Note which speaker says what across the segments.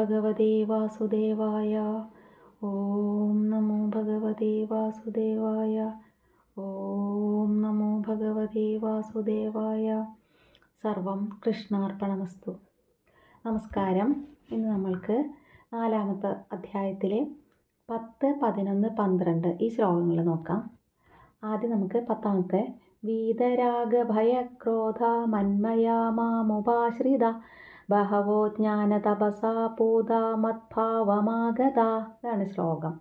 Speaker 1: ഭഗവതേ വാസുദേവായ. ഓം നമോ ഭഗവതേ വാസുദേവായ. ഓം നമോ ഭഗവതേ വാസുദേവായ. സർവം കൃഷ്ണാർപ്പണമസ്തു. നമസ്കാരം. ഇന്ന് നമ്മൾക്ക് 4-ാമത്തെ അധ്യായത്തിലെ 10, 11, 12 ഈ ശ്ലോകങ്ങൾ നോക്കാം. ആദ്യം നമുക്ക് 10-ാമത്തെ. വീതരാഗഭയക്രോധ മന്മയാ മാമുപാശ്രിത ബഹവോ ജ്ഞാനതപസാ പൂത മദ്ഭാവമാഗത. ഇതാണ് ശ്ലോകം.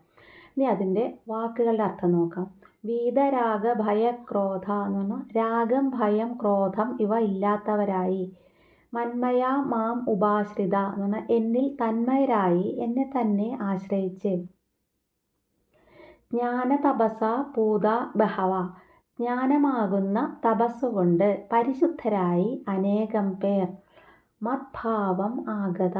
Speaker 1: ഇനി അതിൻ്റെ വാക്കുകളുടെ അർത്ഥം നോക്കാം. വീതരാഗ ഭയക്രോധ എന്ന് പറഞ്ഞാൽ രാഗം, ഭയം, ക്രോധം ഇവ ഇല്ലാത്തവരായി. മന്മയാ മാം ഉപാശ്രിത എന്ന് പറഞ്ഞാൽ എന്നിൽ തന്മയരായി എന്നെ തന്നെ ആശ്രയിച്ച്. ജ്ഞാനതപസ പൂത ബഹവ ജ്ഞാനമാകുന്ന തപസ്സുകൊണ്ട് പരിശുദ്ധരായി അനേകം പേർ. മദ്ഭാവം ആഗത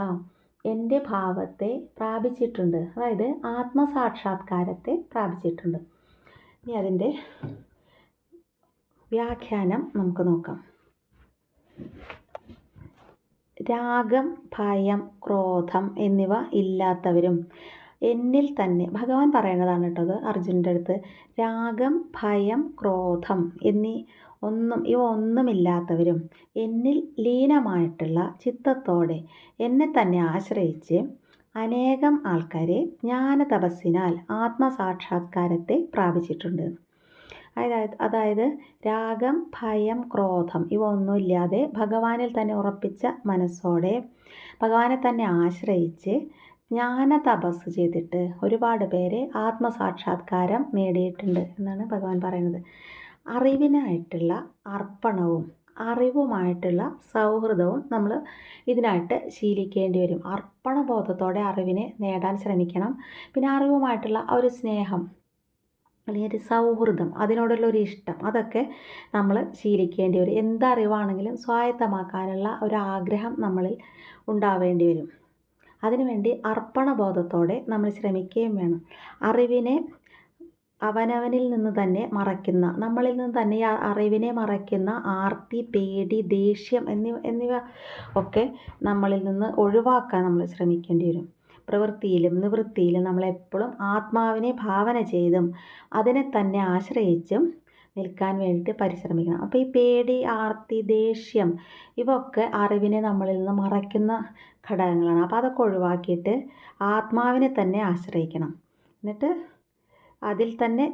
Speaker 1: എൻ്റെ ഭാവത്തെ പ്രാപിച്ചിട്ടുണ്ട്, അതായത് ആത്മസാക്ഷാത്കാരത്തെ പ്രാപിച്ചിട്ടുണ്ട്. ഇനി അതിൻ്റെ വ്യാഖ്യാനം നമുക്ക് നോക്കാം. രാഗം, ഭയം, ക്രോധം എന്നിവ ഇല്ലാത്തവരും എന്നിൽ തന്നെ, ഭഗവാൻ പറയുന്നതാണ് കേട്ടോ അത് അർജുനൻ്റെ അടുത്ത്. രാഗം, ഭയം, ക്രോധം ഇവ ഒന്നുമില്ലാത്തവരും എന്നിൽ ലീനമായിട്ടുള്ള ചിത്തത്തോടെ എന്നെ തന്നെ ആശ്രയിച്ച് അനേകം ആൾക്കാരെ ജ്ഞാനതപസ്സിനാൽ ആത്മസാക്ഷാത്കാരത്തെ പ്രാപിച്ചിട്ടുണ്ട്. അതായത് രാഗം, ഭയം, ക്രോധം ഇവ ഒന്നുമില്ലാതെ ഭഗവാനിൽ തന്നെ ഉറപ്പിച്ച മനസ്സോടെ ഭഗവാനെ തന്നെ ആശ്രയിച്ച് ജ്ഞാനതപസ് ചെയ്തിട്ട് ഒരുപാട് പേരെ ആത്മസാക്ഷാത്കാരം നേടിയിട്ടുണ്ട് എന്നാണ് ഭഗവാൻ പറയുന്നത്. അറിവിനായിട്ടുള്ള അർപ്പണവും അറിവുമായിട്ടുള്ള സൗഹൃദവും നമ്മൾ ഇതിനായിട്ട് ശീലിക്കേണ്ടി വരും. അർപ്പണബോധത്തോടെ അറിവിനെ നേടാൻ ശ്രമിക്കണം. പിന്നെ അറിവുമായിട്ടുള്ള ഒരു സ്നേഹം അല്ലെങ്കിൽ ഒരു സൗഹൃദം, അതിനോടുള്ള ഒരു ഇഷ്ടം, അതൊക്കെ നമ്മൾ ശീലിക്കേണ്ടി വരും. എന്തറിവാണെങ്കിലും സ്വായത്തമാക്കാനുള്ള ഒരു ആഗ്രഹം നമ്മളിൽ ഉണ്ടാവേണ്ടി വരും. അതിനുവേണ്ടി അർപ്പണബോധത്തോടെ നമ്മൾ ശ്രമിക്കുകയും വേണം. അറിവിനെ അവനവനിൽ നിന്ന് തന്നെ മറയ്ക്കുന്ന, നമ്മളിൽ നിന്ന് തന്നെ അറിവിനെ മറയ്ക്കുന്ന ആർത്തി, പേടി, ദേഷ്യം എന്നിവ ഒക്കെ നമ്മളിൽ നിന്ന് ഒഴിവാക്കാൻ നമ്മൾ ശ്രമിക്കേണ്ടി വരും. പ്രവൃത്തിയിലും നിവൃത്തിയിലും നമ്മളെപ്പോഴും ആത്മാവിനെ ഭാവന ചെയ്തും അതിനെ തന്നെ ആശ്രയിച്ചും നിൽക്കാൻ വേണ്ടിയിട്ട് പരിശ്രമിക്കണം. അപ്പോൾ ഈ പേടി, ആർത്തി, ദേഷ്യം ഇവയൊക്കെ അറിവിനെ നമ്മളിൽ നിന്ന് മറയ്ക്കുന്ന ഘടകങ്ങളാണ്. അപ്പോൾ അതൊക്കെ ഒഴിവാക്കിയിട്ട് ആത്മാവിനെ തന്നെ ആശ്രയിക്കണം. എന്നിട്ട് അതിൽ തന്നെ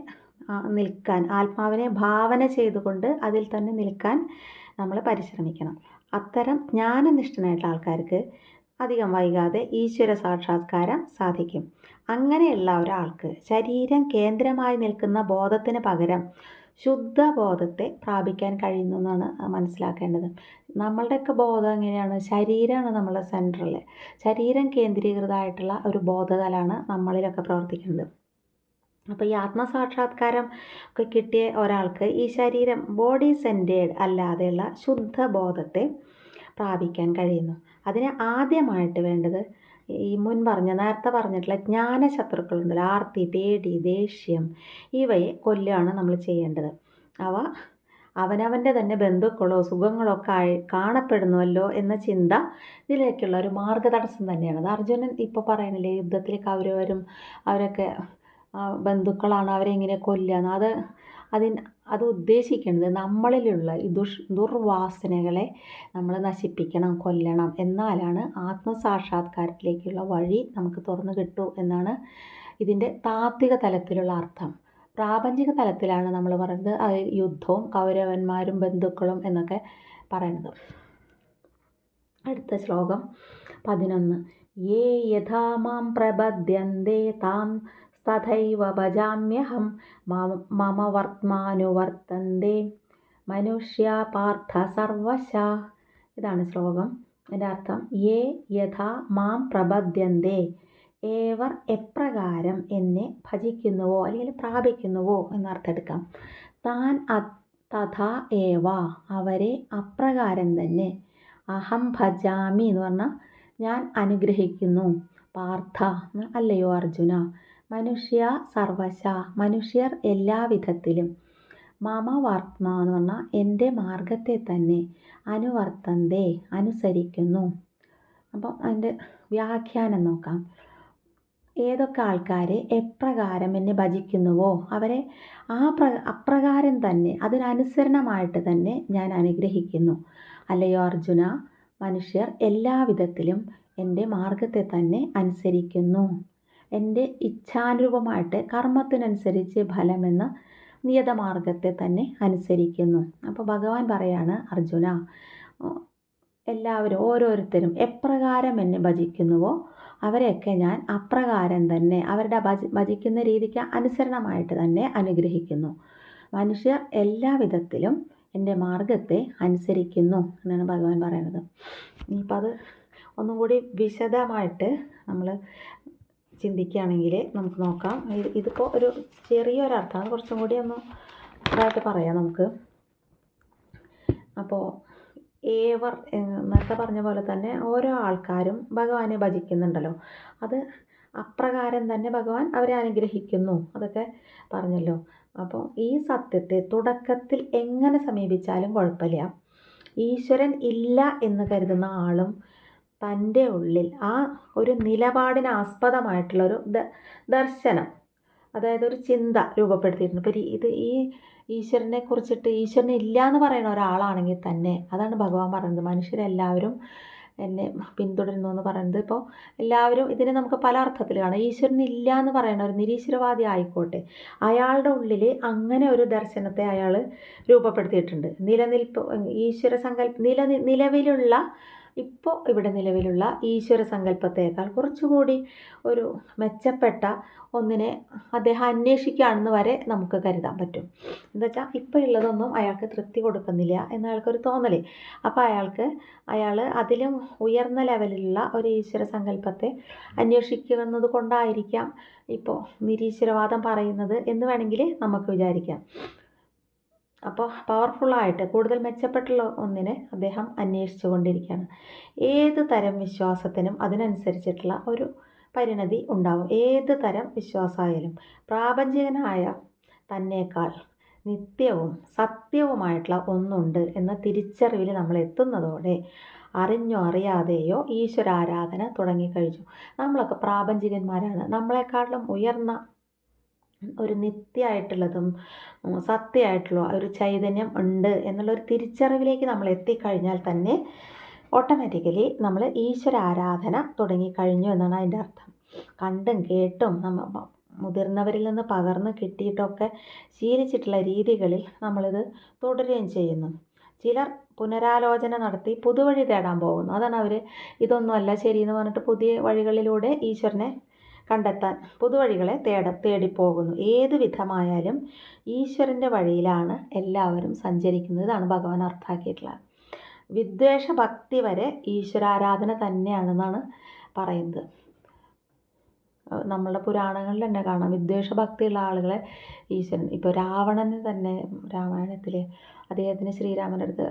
Speaker 1: നിൽക്കാൻ, ആത്മാവിനെ ഭാവന ചെയ്തുകൊണ്ട് അതിൽ തന്നെ നിൽക്കാൻ നമ്മൾ പരിശ്രമിക്കണം. അത്തരം ജ്ഞാനനിഷ്ഠനായിട്ടുള്ള ആൾക്കാർക്ക് അധികം വൈകാതെ ഈശ്വര സാക്ഷാത്കാരം സാധിക്കും. അങ്ങനെയുള്ള ഒരാൾക്ക് ശരീരം കേന്ദ്രമായി നിൽക്കുന്ന ബോധത്തിന് പകരം ശുദ്ധബോധത്തെ പ്രാപിക്കാൻ കഴിയുന്നു എന്നാണ് മനസ്സിലാക്കേണ്ടത്. നമ്മളുടെയൊക്കെ ബോധം എങ്ങനെയാണ്? ശരീരമാണ് നമ്മളെ സെൻട്രൽ. ശരീരം കേന്ദ്രീകൃതമായിട്ടുള്ള ഒരു ബോധതലാണ് നമ്മളിലൊക്കെ പ്രവർത്തിക്കുന്നത്. അപ്പോൾ ഈ ആത്മസാക്ഷാത്കാരം ഒക്കെ കിട്ടിയ ഒരാൾക്ക് ഈ ശരീരം, ബോഡി സെൻറ്റേഡ് അല്ലാതെയുള്ള ശുദ്ധബോധത്തെ പ്രാപിക്കാൻ കഴിയുന്നു. അതിന് ആദ്യമായിട്ട് വേണ്ടത് ഈ നേരത്തെ പറഞ്ഞിട്ടുള്ള ജ്ഞാനശത്രുക്കളുണ്ടല്ലോ, ആർത്തി, പേടി, ദേഷ്യം ഇവയെ കൊല്ലുകയാണ് നമ്മൾ ചെയ്യേണ്ടത്. അവ അവനവൻ്റെ തന്നെ ബന്ധുക്കളോ സുഖങ്ങളോ ഒക്കെ കാണപ്പെടുന്നുവല്ലോ എന്ന ചിന്ത ഇതിലേക്കുള്ള ഒരു മാർഗതടസ്സം തന്നെയാണ്. അത് അർജുനൻ ഇപ്പോൾ പറയണില്ലേ, യുദ്ധത്തിലേക്ക് അവരൊക്കെ ബന്ധുക്കളാണ്, അവരെ എങ്ങനെ കൊല്ലുക. അത് ഉദ്ദേശിക്കുന്നത് നമ്മളിലുള്ള ഈ ദുർവാസനകളെ നമ്മൾ നശിപ്പിക്കണം, കൊല്ലണം. എന്നാലാണ് ആത്മസാക്ഷാത്കാരത്തിലേക്കുള്ള വഴി നമുക്ക് തുറന്നു കിട്ടൂ എന്നാണ് ഇതിൻ്റെ താത്വിക തലത്തിലുള്ള അർത്ഥം. പ്രാപഞ്ചിക തലത്തിലാണ് നമ്മൾ പറയുന്നത് യുദ്ധവും കൗരവന്മാരും ബന്ധുക്കളും എന്നൊക്കെ പറയുന്നത്. അടുത്ത ശ്ലോകം 11. യേ യഥാ മാം പ്രപദ്യന്തേ താം തഥൈവ ഭജാമ്യഹം മമ വർത്തമാനുവർത്തന്തേ മനുഷ്യ പാർത്ഥ സർവശ. ഇതാണ് ശ്ലോകം. അതിൻ്റെ അർത്ഥം യേ യഥാ മാം പ്രപദ്യന്തേ, ഏവർ എപ്രകാരം എന്നെ ഭജിക്കുന്നുവോ അല്ലെങ്കിൽ പ്രാപിക്കുന്നുവോ എന്നർത്ഥം എടുക്കാം. താൻ തഥാ ഏവ അവരെ അപ്രകാരം തന്നെ. അഹം ഭജാമി എന്ന് പറഞ്ഞാൽ ഞാൻ അനുഗ്രഹിക്കുന്നു. പാർത്ഥ അല്ലയോ അർജുന. മനുഷ്യ സർവശ മനുഷ്യർ എല്ലാവിധത്തിലും. മമ വർത്തമ എന്ന് പറഞ്ഞാൽ എൻ്റെ മാർഗത്തെ തന്നെ. അനുവർത്തന്തേ അനുസരിക്കുന്നു. അപ്പം അതിൻ്റെ വ്യാഖ്യാനം നോക്കാം. ഏതൊക്കെ ആൾക്കാരെ എപ്രകാരം എന്നെ ഭജിക്കുന്നുവോ അവരെ അപ്രകാരം തന്നെ അതിനനുസരണമായിട്ട് തന്നെ ഞാൻ അനുഗ്രഹിക്കുന്നു. അല്ലയോ അർജുന, മനുഷ്യർ എല്ലാവിധത്തിലും എൻ്റെ മാർഗത്തെ തന്നെ അനുസരിക്കുന്നു. എൻ്റെ ഇച്ഛാനുരൂപമായിട്ട് കർമ്മത്തിനനുസരിച്ച് ഫലമെന്ന നിയതമാർഗത്തെ തന്നെ അനുസരിക്കുന്നു. അപ്പോൾ ഭഗവാൻ പറയാണ്, അർജുന, എല്ലാവരും ഓരോരുത്തരും എപ്രകാരം എന്നെ ഭജിക്കുന്നുവോ അവരെയൊക്കെ ഞാൻ അപ്രകാരം തന്നെ അവരുടെ ഭജിക്കുന്ന രീതിക്ക് അനുസരണമായിട്ട് തന്നെ അനുഗ്രഹിക്കുന്നു. മനുഷ്യർ എല്ലാവിധത്തിലും എൻ്റെ മാർഗത്തെ അനുസരിക്കുന്നു എന്നാണ് ഭഗവാൻ പറയുന്നത്. ഇനിയിപ്പോൾ അത് ഒന്നും കൂടി വിശദമായിട്ട് നമ്മൾ ചിന്തിക്കുകയാണെങ്കിൽ നമുക്ക് നോക്കാം. ഇതിപ്പോൾ ഒരു ചെറിയൊരർത്ഥമാണ്, കുറച്ചും കൂടി ഒന്ന് ഇതായിട്ട് പറയാം നമുക്ക്. അപ്പോൾ നേരത്തെ പറഞ്ഞ പോലെ തന്നെ ഓരോ ആൾക്കാരും ഭഗവാനെ ഭജിക്കുന്നുണ്ടല്ലോ, അത് അപ്രകാരം തന്നെ ഭഗവാൻ അവരെ അനുഗ്രഹിക്കുന്നു, അതൊക്കെ പറഞ്ഞല്ലോ. അപ്പോൾ ഈ സത്യത്തെ തുടക്കത്തിൽ എങ്ങനെ സമീപിച്ചാലും കുഴപ്പമില്ല. ഈശ്വരൻ ഇല്ല എന്ന് കരുതുന്ന ആളും തൻ്റെ ഉള്ളിൽ ആ ഒരു നിലപാടിന് ആസ്പദമായിട്ടുള്ളൊരു ദർശനം, അതായത് ഒരു ചിന്ത രൂപപ്പെടുത്തിയിട്ടുണ്ട്. ഇപ്പോൾ ഇത് ഈ ഈശ്വരനെ കുറിച്ചിട്ട് ഈശ്വരനെ ഇല്ല എന്ന് പറയുന്ന ഒരാളാണെങ്കിൽ തന്നെ, അതാണ് ഭഗവാൻ പറയുന്നത്, മനുഷ്യരെല്ലാവരും എന്നെ പിന്തുടരുന്നു എന്ന് പറയുന്നത്. ഇപ്പോൾ എല്ലാവരും ഇതിനെ നമുക്ക് പല അർത്ഥത്തിൽ കാണാം. ഈശ്വരൻ ഇല്ല എന്ന് പറയുന്ന ഒരു നിരീശ്വരവാദി ആയിക്കോട്ടെ, അയാളുടെ ഉള്ളിൽ അങ്ങനെ ഒരു ദർശനത്തെ അയാൾ രൂപപ്പെടുത്തിയിട്ടുണ്ട്. ഈശ്വര നിലവിലുള്ള ഇപ്പോൾ ഇവിടെ നിലവിലുള്ള ഈശ്വര സങ്കല്പത്തേക്കാൾ കുറച്ചുകൂടി ഒരു മെച്ചപ്പെട്ട ഒന്നിനെ അദ്ദേഹം അന്വേഷിക്കുകയാണെന്ന് വരെ നമുക്ക് കരുതാൻ പറ്റും. എന്താ വെച്ചാൽ ഇപ്പോൾ ഉള്ളതൊന്നും അയാൾക്ക് തൃപ്തി കൊടുക്കുന്നില്ല എന്നയാൾക്കൊരു തോന്നൽ. അപ്പോൾ അയാൾ അതിലും ഉയർന്ന ലെവലിലുള്ള ഒരു ഈശ്വര സങ്കല്പത്തെ അന്വേഷിക്കുന്നത് കൊണ്ടായിരിക്കാം ഇപ്പോൾ നിരീശ്വരവാദം പറയുന്നത് എന്ന് വേണമെങ്കിൽ നമുക്ക് വിചാരിക്കാം. അപ്പോൾ പവർഫുള്ളായിട്ട് കൂടുതൽ മെച്ചപ്പെട്ടുള്ള ഒന്നിനെ അദ്ദേഹം അന്വേഷിച്ചു കൊണ്ടിരിക്കുകയാണ്. ഏത് തരം വിശ്വാസത്തിനും അതിനനുസരിച്ചിട്ടുള്ള ഒരു പരിണതി ഉണ്ടാവും. ഏത് തരം വിശ്വാസമായാലും പ്രാപഞ്ചികനായ തന്നേക്കാൾ നിത്യവും സത്യവുമായിട്ടുള്ള ഒന്നുണ്ട് എന്ന തിരിച്ചറിവിൽ നമ്മൾ എത്തുന്നതോടെ അറിഞ്ഞോ അറിയാതെയോ ഈശ്വരാരാധന തുടങ്ങിക്കഴിഞ്ഞു. നമ്മളൊക്കെ പ്രാപഞ്ചികന്മാരാണ്. നമ്മളെക്കാട്ടിലും ഉയർന്ന ഒരു നിത്യമായിട്ടുള്ളതും സത്യമായിട്ടുള്ള ഒരു ചൈതന്യം ഉണ്ട് എന്നുള്ളൊരു തിരിച്ചറിവിലേക്ക് നമ്മൾ എത്തിക്കഴിഞ്ഞാൽ തന്നെ ഓട്ടോമാറ്റിക്കലി നമ്മൾ ഈശ്വരാരാധന തുടങ്ങിക്കഴിഞ്ഞു എന്നാണ് അതിൻ്റെ അർത്ഥം. കണ്ടും കേട്ടും മുതിർന്നവരിൽ നിന്ന് പകർന്ന് കിട്ടിയിട്ടൊക്കെ ശീലിച്ചിട്ടുള്ള രീതികളിൽ നമ്മളിത് തുടരുകയും ചെയ്യുന്നു. ചിലർ പുനരാലോചന നടത്തി പുതുവഴി തേടാൻ പോകുന്നു. അതാണ് അവർ ഇതൊന്നുമല്ല ശരിയെന്ന് പറഞ്ഞിട്ട് പുതിയ വഴികളിലൂടെ ഈശ്വരനെ കണ്ടെത്താൻ പുതുവഴികളെ തേടിപ്പോകുന്നു. ഏത് വിധമായാലും ഈശ്വരൻ്റെ വഴിയിലാണ് എല്ലാവരും സഞ്ചരിക്കുന്നത്. ഇതാണ് ഭഗവാൻ അർത്ഥാക്കിയിട്ടുള്ളത്. വിദ്വേഷ ഭക്തി വരെ ഈശ്വരാരാധന തന്നെയാണെന്നാണ് പറയുന്നത്. നമ്മളുടെ പുരാണങ്ങളിൽ തന്നെ കാണാം വിദ്വേഷ ഭക്തിയുള്ള ആളുകളെ ഈശ്വരൻ. ഇപ്പോൾ രാവണന് തന്നെ രാമായണത്തിൽ അദ്ദേഹത്തിന് ശ്രീരാമൻ്റെ അടുത്ത്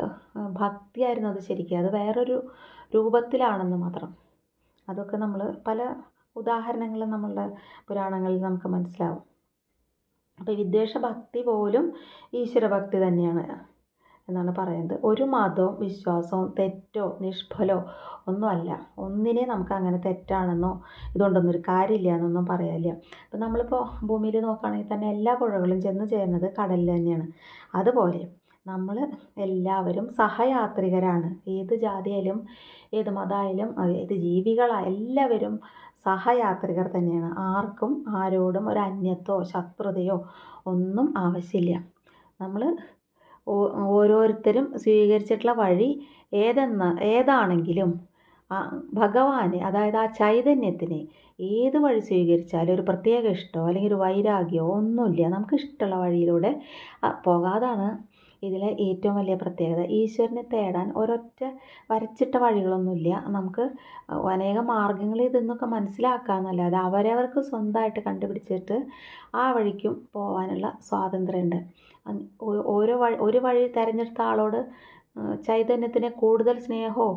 Speaker 1: ഭക്തിയായിരുന്നു അത് ശരിക്കും, അത് വേറൊരു രൂപത്തിലാണെന്ന് മാത്രം. അതൊക്കെ നമ്മൾ പല ഉദാഹരണങ്ങളും നമ്മളുടെ പുരാണങ്ങളിൽ നമുക്ക് മനസ്സിലാവും. അപ്പോൾ വിദ്വേഷഭക്തി പോലും ഈശ്വരഭക്തി തന്നെയാണ് എന്നാണ് പറയുന്നത്. ഒരു മതവും വിശ്വാസവും തെറ്റോ നിഷ്ഫലോ ഒന്നുമല്ല. ഒന്നിനെ നമുക്ക് അങ്ങനെ തെറ്റാണെന്നോ ഇതുകൊണ്ടൊന്നും ഒരു കാര്യമില്ല എന്നൊന്നും പറയാനില്ല. ഇപ്പം നമ്മളിപ്പോൾ ഭൂമിയിൽ നോക്കുകയാണെങ്കിൽ തന്നെ എല്ലാ പുഴകളും ചെന്ന് ചേരുന്നത് കടലിൽ തന്നെയാണ്. അതുപോലെ നമ്മൾ എല്ലാവരും സഹയാത്രികരാണ്. ഏത് ജാതിയായാലും ഏത് മതമായാലും ഏത് ജീവികളായാലും എല്ലാവരും സഹയാത്രികർ തന്നെയാണ്. ആർക്കും ആരോടും ഒരു അന്യത്തോ ശത്രുതയോ ഒന്നും ആവശ്യമില്ല. നമ്മൾ ഓരോരുത്തരും സ്വീകരിച്ചിട്ടുള്ള വഴി ഏതാണെങ്കിലും ഭഗവാന്, അതായത് ആ ചൈതന്യത്തിന് ഏത് വഴി സ്വീകരിച്ചാലും ഒരു പ്രത്യേക ഇഷ്ടമോ അല്ലെങ്കിൽ ഒരു വൈരാഗ്യമോ ഒന്നുമില്ല. നമുക്ക് ഇഷ്ടമുള്ള വഴിയിലൂടെ പോകാതാണ് ഇതിലെ ഏറ്റവും വലിയ പ്രത്യേകത. ഈശ്വരനെ തേടാൻ ഒരൊറ്റ വരച്ചിട്ട വഴികളൊന്നുമില്ല. നമുക്ക് അനേകം മാർഗങ്ങൾ ഇതെന്നൊക്കെ മനസ്സിലാക്കാമെന്നല്ലാതെ അവരവർക്ക് സ്വന്തമായിട്ട് കണ്ടുപിടിച്ചിട്ട് ആ വഴിക്കും പോകാനുള്ള സ്വാതന്ത്ര്യമുണ്ട്. ഒരു വഴി തിരഞ്ഞെടുത്ത ആളോട് ചൈതന്യത്തിന് കൂടുതൽ സ്നേഹമോ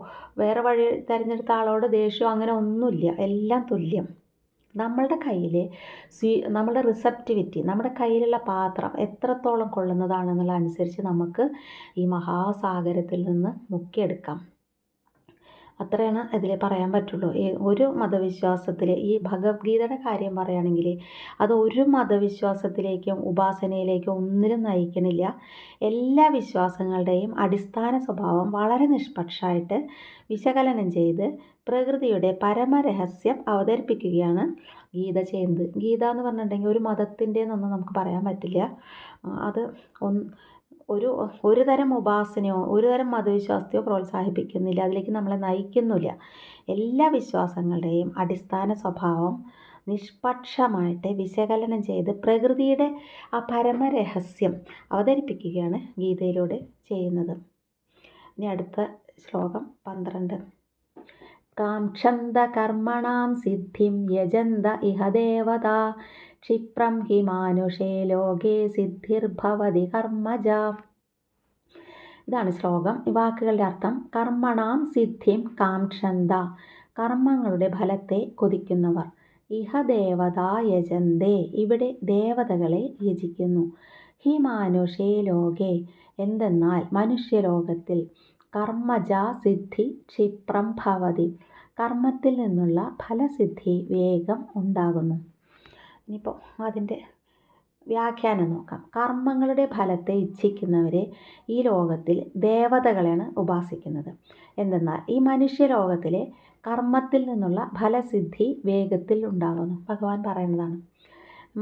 Speaker 1: വേറെ വഴി തിരഞ്ഞെടുത്ത ആളോട് ദേഷ്യമോ അങ്ങനെ ഒന്നുമില്ല. എല്ലാം തുല്യം. നമ്മളുടെ കയ്യിൽ നമ്മുടെ റിസപ്റ്റിവിറ്റി, നമ്മുടെ കയ്യിലുള്ള പാത്രം എത്രത്തോളം കൊള്ളുന്നതാണെന്നുള്ള അനുസരിച്ച് നമുക്ക് ഈ മഹാസാഗരത്തിൽ നിന്ന് മുക്കിയെടുക്കാം. അത്രയാണ് ഇതിൽ പറയാൻ പറ്റുള്ളൂ. ഒരു മതവിശ്വാസത്തിൽ ഈ ഭഗവത്ഗീതയുടെ കാര്യം പറയുകയാണെങ്കിൽ അത് ഒരു മതവിശ്വാസത്തിലേക്കും ഉപാസനയിലേക്കും ഒന്നിനും നയിക്കണില്ല. എല്ലാ വിശ്വാസങ്ങളുടെയും അടിസ്ഥാന സ്വഭാവം വളരെ നിഷ്പക്ഷമായിട്ട് വിശകലനം ചെയ്ത് പ്രകൃതിയുടെ പരമരഹസ്യം അവതരിപ്പിക്കുകയാണ് ഗീത ചെയ്യുന്നത്. ഗീത എന്ന് പറഞ്ഞിട്ടുണ്ടെങ്കിൽ ഒരു മതത്തിൻ്റെന്നൊന്നും നമുക്ക് പറയാൻ പറ്റില്ല. അത് ഒരു തരം ഉപാസനയോ ഒരു തരം മതവിശ്വാസത്തെയോ പ്രോത്സാഹിപ്പിക്കുന്നില്ല, അതിലേക്ക് നമ്മളെ നയിക്കുന്നില്ല. എല്ലാ വിശ്വാസങ്ങളുടെയും അടിസ്ഥാന സ്വഭാവം നിഷ്പക്ഷമായിട്ട് വിശകലനം ചെയ്ത് പ്രകൃതിയുടെ ആ പരമരഹസ്യം അവതരിപ്പിക്കുകയാണ് ഗീതയിലൂടെ ചെയ്യുന്നത്. ഇനി അടുത്ത ശ്ലോകം 12. കാംക്ഷന്ത കർമ്മണാം സിദ്ധിം യജന്ത ഇഹ ദേവതാ ക്ഷിപ്രം ഹി മാനുഷേ ലോകേ സിദ്ധിർഭവതി കർമ്മജ. ഇതാണ് ശ്ലോകം. ഈ വാക്കുകളുടെ അർത്ഥം: കർമ്മണാം സിദ്ധിം കാംക്ഷന്ത, കർമ്മങ്ങളുടെ ഫലത്തെ കൊതിക്കുന്നവർ. ഇഹ ദേവതാ യജന്തേ, ഇവിടെ ദേവതകളെ യജിക്കുന്നു. ഹി മാനുഷേ ലോകേ, എന്തെന്നാൽ മനുഷ്യലോകത്തിൽ. കർമ്മജ സിദ്ധി ക്ഷിപ്രം ഭവതി, കർമ്മത്തിൽ നിന്നുള്ള ഫലസിദ്ധി വേഗം ഉണ്ടാകുന്നു. ഇനിയിപ്പോൾ അതിൻ്റെ വ്യാഖ്യാനം നോക്കാം. കർമ്മങ്ങളുടെ ഫലത്തെ ഇച്ഛിക്കുന്നവരെ ഈ ലോകത്തിൽ ദേവതകളെയാണ് ഉപാസിക്കുന്നത്. എന്തെന്നാൽ ഈ മനുഷ്യലോകത്തിലെ കർമ്മത്തിൽ നിന്നുള്ള ഫലസിദ്ധി വേഗത്തിൽ ഉണ്ടാകുന്നു. ഭഗവാൻ പറയുന്നതാണ്.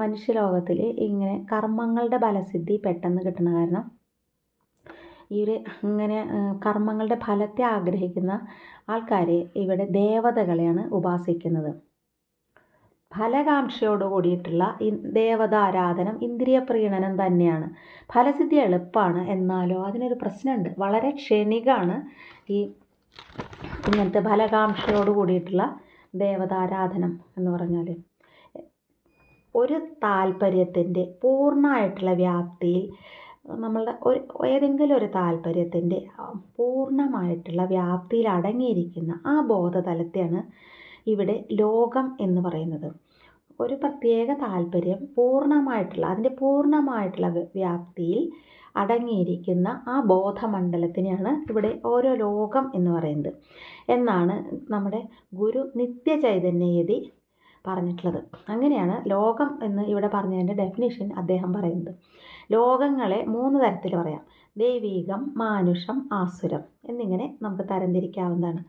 Speaker 1: മനുഷ്യലോകത്തിൽ ഇങ്ങനെ കർമ്മങ്ങളുടെ ഫലസിദ്ധി പെട്ടെന്ന് കിട്ടുന്ന കാരണം ഇങ്ങനെ കർമ്മങ്ങളുടെ ഫലത്തെ ആഗ്രഹിക്കുന്ന ആൾക്കാരെ ഇവിടെ ദേവതകളെയാണ് ഉപാസിക്കുന്നത്. ഫലകാംക്ഷയോട് കൂടിയിട്ടുള്ള ദേവതാരാധനം ഇന്ദ്രിയ പ്രീണനം തന്നെയാണ്. ഫലസിദ്ധി എളുപ്പമാണ്, എന്നാലോ അതിനൊരു പ്രശ്നമുണ്ട്. വളരെ ക്ഷണികമാണ് ഈ ഇങ്ങനത്തെ ഫലകാംക്ഷയോട് കൂടിയിട്ടുള്ള ദേവതാരാധനം എന്ന് പറഞ്ഞാൽ. ഒരു താല്പര്യത്തിൻ്റെ പൂർണ്ണമായിട്ടുള്ള വ്യാപ്തിയിൽ നമ്മളുടെ ഏതെങ്കിലും ഒരു താല്പര്യത്തിൻ്റെ പൂർണ്ണമായിട്ടുള്ള വ്യാപ്തിയിൽ അടങ്ങിയിരിക്കുന്ന ആ ബോധതലത്തെയാണ് ഇവിടെ ലോകം എന്ന് പറയുന്നത്. ഒരു പ്രത്യേക താല്പര്യം അതിൻ്റെ പൂർണ്ണമായിട്ടുള്ള വ്യാപ്തിയിൽ അടങ്ങിയിരിക്കുന്ന ആ ബോധമണ്ഡലത്തിനെയാണ് ഇവിടെ ഓരോ ലോകം എന്ന് പറയുന്നത് എന്നാണ് നമ്മുടെ ഗുരു നിത്യചൈതന്യയതി പറഞ്ഞിട്ടുള്ളത്. അങ്ങനെയാണ് ലോകം എന്ന് ഇവിടെ പറഞ്ഞതിൻ്റെ ഡെഫിനിഷൻ അദ്ദേഹം പറയുന്നത്. ലോകങ്ങളെ 3 തരത്തിൽ പറയാം: ദൈവീകം, മാനുഷം, ആസുരം എന്നിങ്ങനെ നമുക്ക് തരംതിരിക്കാവുന്നതാണ്.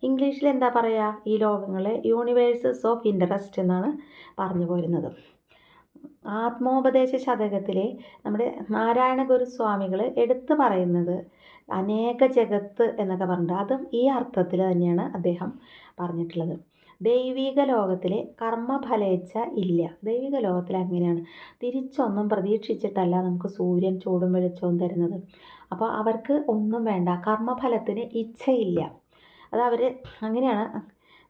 Speaker 1: ഇംഗ്ലീഷിൽ എന്താ പറയുക? ഈ ലോകങ്ങളെ യൂണിവേഴ്സസ് ഓഫ് ഇൻട്രസ്റ്റ് എന്നാണ് പറഞ്ഞു പോരുന്നത്. ആത്മോപദേശ ശതകത്തിലെ നമ്മുടെ നാരായണ ഗുരുസ്വാമികൾ എടുത്തു പറയുന്നത് അനേക ജഗത്ത് എന്നൊക്കെ പറഞ്ഞിട്ട് അതും ഈ അർത്ഥത്തിൽ തന്നെയാണ് അദ്ദേഹം പറഞ്ഞിട്ടുള്ളത്. ദൈവിക ലോകത്തിലെ കർമ്മഫലേച്ഛ ഇല്ല. ദൈവിക ലോകത്തിൽ അങ്ങനെയാണ്. തിരിച്ചൊന്നും പ്രതീക്ഷിച്ചിട്ടല്ല നമുക്ക് സൂര്യൻ ചൂടും വെളിച്ചവും തരുന്നത്. അപ്പോൾ അവർക്ക് ഒന്നും വേണ്ട, കർമ്മഫലത്തിന് ഇച്ഛയില്ല. അത് അവർ അങ്ങനെയാണ്.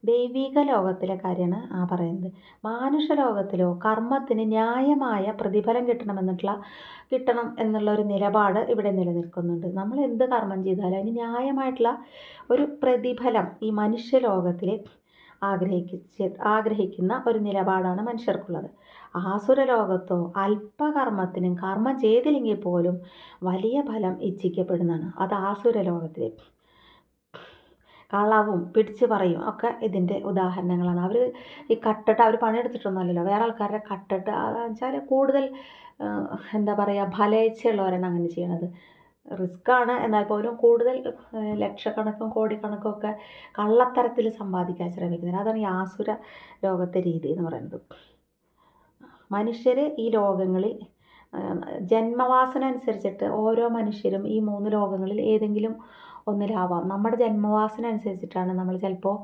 Speaker 1: ദൈവിക ലോകത്തിലെ കാര്യമാണ് പറയുന്നത്. മാനുഷ ലോകത്തിലോ കർമ്മത്തിന് ന്യായമായ പ്രതിഫലം കിട്ടണം എന്നുള്ള ഒരു നിലപാട് ഇവിടെ നിലനിൽക്കുന്നുണ്ട്. നമ്മൾ എന്ത് കർമ്മം ചെയ്താലും അതിന് ന്യായമായിട്ടുള്ള ഒരു പ്രതിഫലം ഈ മനുഷ്യലോകത്തിൽ ആഗ്രഹിക്കുന്ന ഒരു നിലപാടാണ് മനുഷ്യർക്കുള്ളത്. ആസുര ലോകത്തോ അല്പകർമ്മത്തിനും കർമ്മം ചെയ്തില്ലെങ്കിൽ പോലും വലിയ ഫലം ഇച്ഛിക്കപ്പെടുന്നതാണ്. അത് ആസുര ലോകത്തിൽ. കളവും പിടിച്ച് പറയും ഒക്കെ ഇതിൻ്റെ ഉദാഹരണങ്ങളാണ്. അവർ ഈ കട്ടിട്ട് അവർ പണിയെടുത്തിട്ടൊന്നുമല്ലല്ലോ, വേറെ ആൾക്കാരുടെ കട്ടിട്ട് വെച്ചാൽ കൂടുതൽ എന്താ പറയുക, ഫലേച്ഛയുള്ളവരാണ് അങ്ങനെ ചെയ്യണത്. റിസ്ക്കാണ്, എന്നാൽ പോലും കൂടുതൽ ലക്ഷക്കണക്കും കോടിക്കണക്കും ഒക്കെ കള്ളത്തരത്തിൽ സമ്പാദിക്കാൻ ശ്രമിക്കുന്നത്. അതാണ് ഈ ആസുര ലോകത്തെ രീതി എന്ന് പറയുന്നത്. മനുഷ്യർ ഈ ലോകങ്ങളിൽ ജന്മവാസന അനുസരിച്ചിട്ട് ഓരോ മനുഷ്യരും ഈ 3 ലോകങ്ങളിൽ ഏതെങ്കിലും ഒന്നിലാവാം. നമ്മുടെ ജന്മവാസന അനുസരിച്ചിട്ടാണ് നമ്മൾ ചിലപ്പോൾ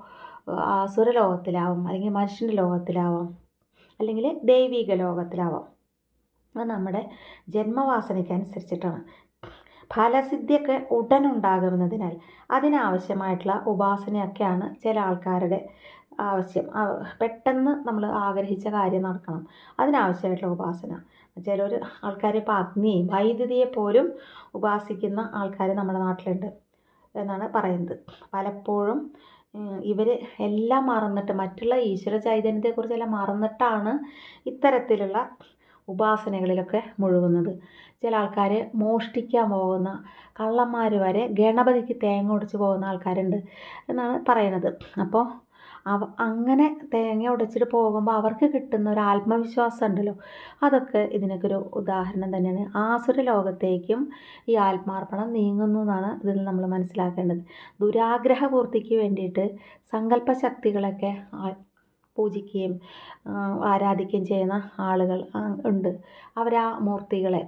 Speaker 1: ആസുര ലോകത്തിലാവും, അല്ലെങ്കിൽ മനുഷ്യൻ്റെ ലോകത്തിലാവാം, അല്ലെങ്കിൽ ദൈവിക ലോകത്തിലാവാം. അത് നമ്മുടെ ജന്മവാസനയ്ക്ക് അനുസരിച്ചിട്ടാണ്. ഫലസിദ്ധിയൊക്കെ ഉടനുണ്ടാകുന്നതിനാൽ അതിനാവശ്യമായിട്ടുള്ള ഉപാസനയൊക്കെയാണ് ചില ആൾക്കാരുടെ ആവശ്യം. പെട്ടെന്ന് നമ്മൾ ആഗ്രഹിച്ച കാര്യം നടക്കണം, അതിനാവശ്യമായിട്ടുള്ള ഉപാസന. ചിലർ ആൾക്കാർ ഇപ്പോൾ അഗ്നിയും വൈദ്യുതിയെ പോലും ഉപാസിക്കുന്ന ആൾക്കാർ നമ്മുടെ നാട്ടിലുണ്ട് എന്നാണ് പറയുന്നത്. പലപ്പോഴും ഇവർ എല്ലാം മറന്നിട്ട്, മറ്റുള്ള ഈശ്വര ചൈതന്യത്തെക്കുറിച്ചെല്ലാം മറന്നിട്ടാണ് ഇത്തരത്തിലുള്ള ഉപാസനകളിലൊക്കെ മുഴുകുന്നത്. ചില ആൾക്കാർ മോഷ്ടിക്കാൻ പോകുന്ന കള്ളന്മാർ വരെ ഗണപതിക്ക് തേങ്ങ ഉടച്ച് പോകുന്ന ആൾക്കാരുണ്ട് എന്നാണ് പറയണത്. അപ്പോൾ അങ്ങനെ തേങ്ങ ഉടച്ചിട്ട് പോകുമ്പോൾ അവർക്ക് കിട്ടുന്ന ഒരു ആത്മവിശ്വാസം ഉണ്ടല്ലോ, അതൊക്കെ ഇതിനൊക്കെ ഒരു ഉദാഹരണം തന്നെയാണ്. ആസുര ലോകത്തേക്കും ഈ ആത്മാർപ്പണം നീങ്ങുന്നു എന്നാണ് ഇതിൽ നമ്മൾ മനസ്സിലാക്കേണ്ടത്. ദുരാഗ്രഹ പൂർത്തിക്ക് വേണ്ടിയിട്ട് സങ്കല്പ ശക്തികളൊക്കെ പൂജിക്കുകയും ആരാധിക്കുകയും ചെയ്യുന്ന ആളുകൾ ഉണ്ട്. അവരാ മൂർത്തികളെ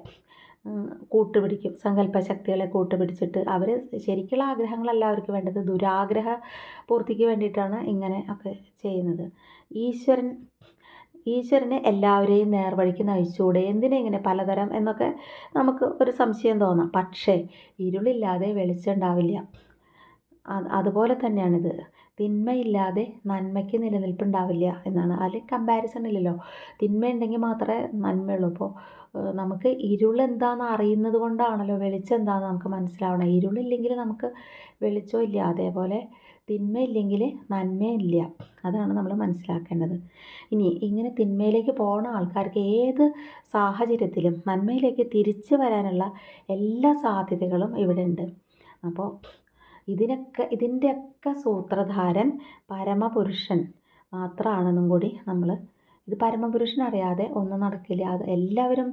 Speaker 1: കൂട്ടുപിടിക്കും, സങ്കല്പ ശക്തികളെ കൂട്ടുപിടിച്ചിട്ട് അവർ ശരിക്കുള്ള ആഗ്രഹങ്ങളല്ല അവർക്ക് വേണ്ടത്, ദുരാഗ്രഹ പൂർത്തിക്ക് വേണ്ടിയിട്ടാണ് ഇങ്ങനെ ഒക്കെ ചെയ്യുന്നത്. ഈശ്വരന് എല്ലാവരെയും നേർവഴിക്ക് നയിച്ചുകൂടെ, എന്തിനാ ഇങ്ങനെ പലതരം എന്നൊക്കെ നമുക്ക് ഒരു സംശയം തോന്നാം. പക്ഷേ ഇരുളില്ലാതെ വെളിച്ചം ഉണ്ടാവില്ല. അതുപോലെ തന്നെയാണിത്. തിന്മയില്ലാതെ നന്മയ്ക്ക് നിലനിൽപ്പുണ്ടാവില്ല എന്നാണ്. അതിൽ കമ്പാരിസൺ ഇല്ലല്ലോ. തിന്മയുണ്ടെങ്കിൽ മാത്രമേ നന്മയുള്ളൂ. ഇപ്പോൾ നമുക്ക് ഇരുളെന്താണെന്ന് അറിയുന്നത് കൊണ്ടാണല്ലോ വെളിച്ചം എന്താണെന്ന് നമുക്ക് മനസ്സിലാവണം. ഇരുളില്ലെങ്കിൽ നമുക്ക് വെളിച്ചവും ഇല്ല. അതേപോലെ തിന്മയില്ലെങ്കിൽ നന്മയില്ല. അതാണ് നമ്മൾ മനസ്സിലാക്കേണ്ടത്. ഇനി ഇങ്ങനെ തിന്മയിലേക്ക് പോകുന്ന ആൾക്കാർക്ക് ഏത് സാഹചര്യത്തിലും നന്മയിലേക്ക് തിരിച്ചു വരാനുള്ള എല്ലാ സാധ്യതകളും ഇവിടെ ഉണ്ട്. അപ്പോൾ ഇതിൻ്റെയൊക്കെ സൂത്രധാരൻ പരമപുരുഷൻ മാത്രമാണെന്നും കൂടി നമ്മൾ, ഇത് പരമപുരുഷൻ അറിയാതെ ഒന്നും നടക്കില്ല. അത് എല്ലാവരും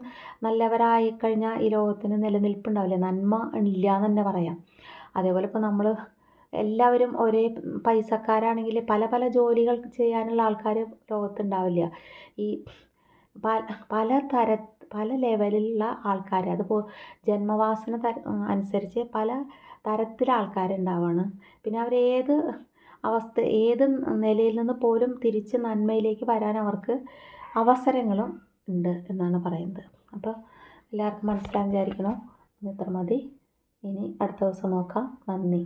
Speaker 1: നല്ലവരായി കഴിഞ്ഞാൽ ഈ ലോകത്തിന് നിലനിൽപ്പുണ്ടാവില്ല, നന്മ ഇല്ല എന്ന് തന്നെ പറയാം. അതേപോലെ ഇപ്പോൾ നമ്മൾ എല്ലാവരും ഒരേ പൈസക്കാരാണെങ്കിൽ പല പല ജോലികൾ ചെയ്യാനുള്ള ആൾക്കാർ ലോകത്തുണ്ടാവില്ല. ഈ പല ലെവലിലുള്ള ആൾക്കാർ, അതിപ്പോൾ ജന്മവാസന അനുസരിച്ച് പല തരത്തിലെ ആൾക്കാരുണ്ടാവുകയാണ്. പിന്നെ അവരേത് ഏത് നിലയിൽ നിന്ന് പോലും തിരിച്ച് നന്മയിലേക്ക് വരാൻ അവർക്ക് അവസരങ്ങളും ഉണ്ട് എന്നാണ് പറയുന്നത്. അപ്പോൾ എല്ലാവർക്കും മനസ്സിലാകാൻ വിചാരിക്കണം. ഇത്ര മതി. ഇനി അടുത്ത ദിവസം നോക്കാം. നന്ദി.